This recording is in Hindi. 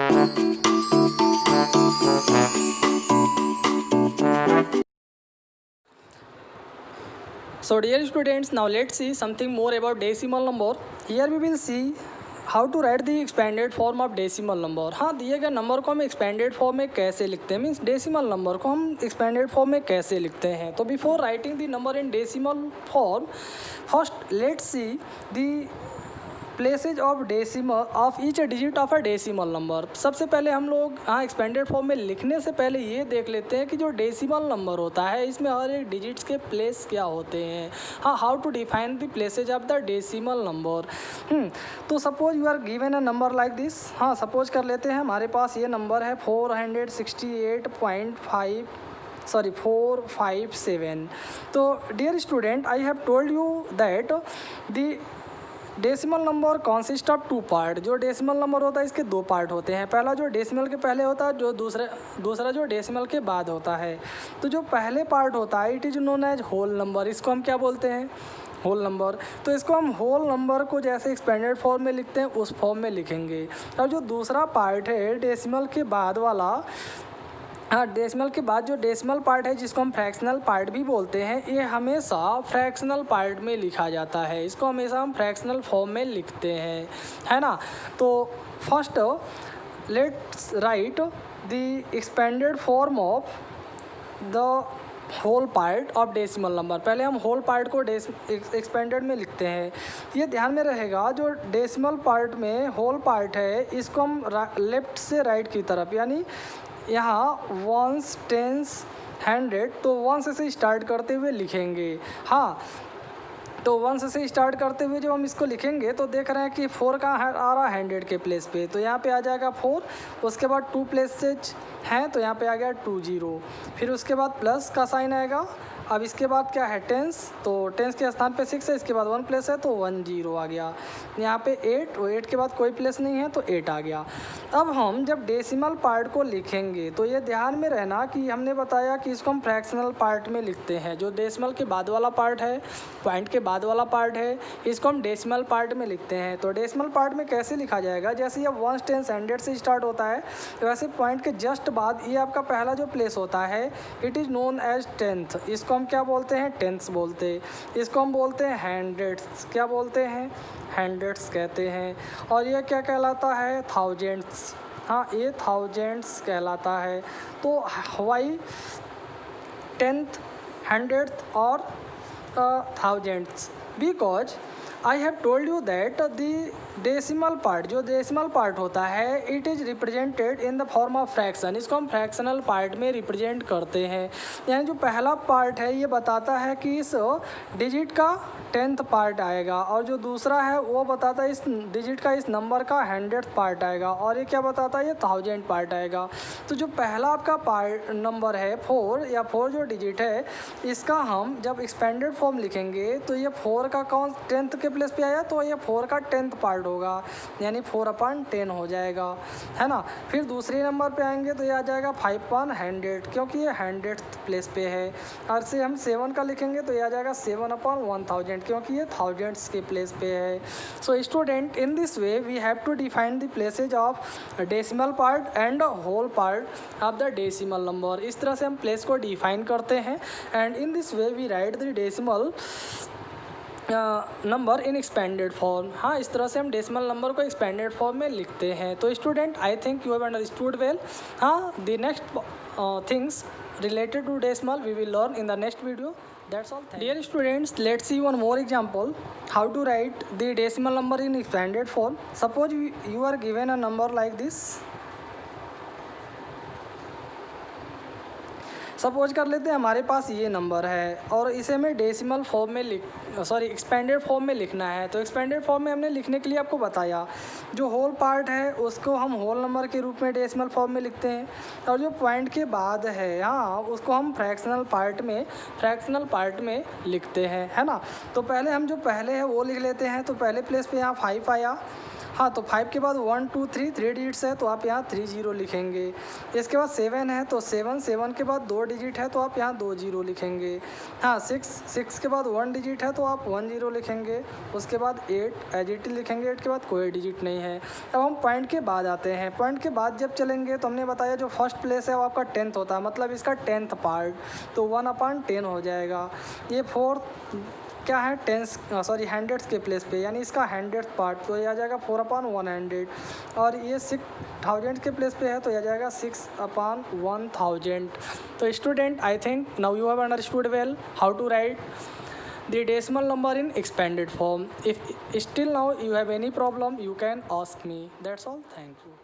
So dear students, now let's see something more about decimal number. Here we will see how to write the expanded form of decimal number. हाँ, दिए गए नंबर को हम एक्सपेंडेड फॉर्म में कैसे लिखते हैं, मीन्स डेसिमल नंबर को हम एक्सपेंडेड फॉर्म में कैसे लिखते हैं. तो before writing the number in decimal form, first let's see the places of decimal of each digit of a decimal number. सबसे पहले हम लोग हाँ एक्सपेंडेड फॉर्म में लिखने से पहले ये देख लेते हैं कि जो डेसिमल नंबर होता है इसमें हर एक डिजिट्स के प्लेस क्या होते हैं. हाँ, how to define the places of the decimal number. तो suppose you are given a number like this. हाँ, सपोज कर लेते हैं हमारे पास ये नंबर है 457. तो dear student, I have told you that the decimal number consist of two part. जो डेसिमल नंबर होता है इसके दो पार्ट होते हैं. पहला जो डेसिमल के पहले होता है, जो दूसरा जो डेसिमल के बाद होता है. तो जो पहले पार्ट होता है it is known as whole number. इसको हम क्या बोलते हैं? Whole number. तो इसको हम होल नंबर को जैसे एक्सपेंडेड फॉर्म में लिखते हैं उस फॉर्म में लिखेंगे. और जो दूसरा पार्ट है डेसिमल के बाद वाला, हाँ, डेसिमल के बाद जो डेसिमल पार्ट है जिसको हम फ्रैक्शनल पार्ट भी बोलते हैं, ये हमेशा फ्रैक्शनल पार्ट में लिखा जाता है. इसको हमेशा हम फ्रैक्शनल फॉर्म में लिखते हैं, है ना. तो first let's write the expanded form of the whole part of decimal number. पहले हम होल पार्ट को एक्सपेंडेड में लिखते हैं. ये ध्यान में रहेगा, जो डेसिमल पार्ट में होल पार्ट है इसको हम लेफ्ट से राइट की तरफ, यानी यहाँ वंस, टेंस, 100, तो वंस से स्टार्ट करते हुए लिखेंगे. हाँ, तो वंस से स्टार्ट करते हुए जब हम इसको लिखेंगे तो देख रहे हैं कि 4 कहाँ आ रहा है 100 के प्लेस पे. तो यहाँ पे आ जाएगा 4. उसके बाद 2 प्लेसेज हैं तो यहाँ पे आ गया 20. फिर उसके बाद प्लस का साइन आएगा. अब इसके बाद क्या है? टेंस. तो टेंस के स्थान पे 6 है, इसके बाद 1 प्लेस है तो 10 आ गया. यहाँ पे 8, और 8 के बाद कोई प्लेस नहीं है तो 8 आ गया. अब हम जब डेसिमल पार्ट को लिखेंगे तो ये ध्यान में रहना कि हमने बताया कि इसको हम फ्रैक्शनल पार्ट में लिखते हैं. जो डेसिमल के बाद वाला पार्ट है, पॉइंट के बाद वाला पार्ट है, इसको हम डेसिमल पार्ट में लिखते हैं. तो डेसिमल पार्ट में कैसे लिखा जाएगा? जैसे ये 1, 10, 100 से स्टार्ट होता है तो वैसे पॉइंट के जस्ट बाद ये आपका पहला जो प्लेस होता है it is known as 10th. इसको हम क्या बोलते हैं? टेंस बोलते हैं. इसको हम बोलते हैं हंड्रेड्स. क्या बोलते हैं? हंड्रेड्स कहते हैं. और ये क्या कहलाता है? थाउजेंड्स. हाँ, ये थाउजेंड्स कहलाता है. तो वाई 10th, 100th और thousands? Because I have told you that the decimal part, जो डेसिमल पार्ट होता है it is represented in the form of fraction. इसको हम फ्रैक्शनल पार्ट में रिप्रेजेंट करते हैं. यानी जो पहला पार्ट है ये बताता है कि इस डिजिट का 10th पार्ट आएगा, और जो दूसरा है वो बताता है इस डिजिट का, इस नंबर का 100th पार्ट आएगा, और ये क्या बताता है? ये 1000 पार्ट आएगा. तो जो पहला आपका पार्ट नंबर है 4, या 4 जो डिजिट है इसका हम जब एक्सपेंडेड फॉर्म लिखेंगे तो ये 4 का कौन 10th के प्लेस पे आया तो ये 4 का 10th पार्ट होगा, यानी 4/10 हो जाएगा, है ना. फिर दूसरे नंबर पे आएंगे तो ये आ जाएगा 5/100, क्योंकि ये 100th प्लेस पे है. और से हम 7 का लिखेंगे तो ये आ जाएगा 7/1000, क्योंकि ये थाउजेंड्स के प्लेस पे है. So student, in this way we have to define the places of decimal part and whole part of the decimal number. इस तरह से हम प्लेस को डिफाइन करते हैं. And in this way we write the decimal number in expanded form. हाँ, इस तरह से हम डेसिमल नंबर को एक्सपेंडेड फॉर्म में लिखते हैं. तो student, I think you have understood well. हाँ, the next things related to decimal we will learn in the next video. That's all. Dear students, let's see one more example how to write the decimal number in expanded form. Suppose you are given a number like this. Suppose कर लेते हैं हमारे पास ये नंबर है और इसे हमें डेसिमल फॉर्म में एक्सपेंडेड फॉर्म में लिखना है. तो एक्सपेंडेड फॉर्म में हमने लिखने के लिए आपको बताया जो होल पार्ट है उसको हम होल नंबर के रूप में डेसिमल फॉर्म में लिखते हैं, और जो पॉइंट के बाद है हाँ उसको हम फ्रैक्शनल पार्ट में लिखते हैं, है ना. तो पहले हम जो पहले है वो लिख लेते हैं. तो पहले प्लेस पे यहाँ 5 आया. हाँ, तो 5 के बाद 1 2 3 3 डिजिट्स है तो आप यहाँ 3 0 लिखेंगे। इसके बाद 7 है तो 7 के बाद 2 डिजिट है तो आप यहाँ 2 0 लिखेंगे। हाँ, 6 के बाद 1 डिजिट है तो आप 1 0 लिखेंगे। उसके बाद 8 एज इट इज लिखेंगे, 8 के बाद कोई डिजिट नहीं है। अब हम पॉइंट के बाद आते हैं। पॉइंट के बाद जब चलेंगे तो हमने बताया जो फर्स्ट प्लेस है वो आपका 10th होता है, मतलब इसका 10th पार्ट, तो 1/10 हो जाएगा। ये 4 क्या है, हंड्रेड्स के प्लेस पे, यानी इसका 100th पार्ट, तो ये आ जाएगा 4/100। और ये 6000 के प्लेस पे है तो ये आ जाएगा 6/1000। तो student, I think now you have understood well how to write the decimal number in expanded form. If still now you have any problem, you can ask me. That's all. Thank you.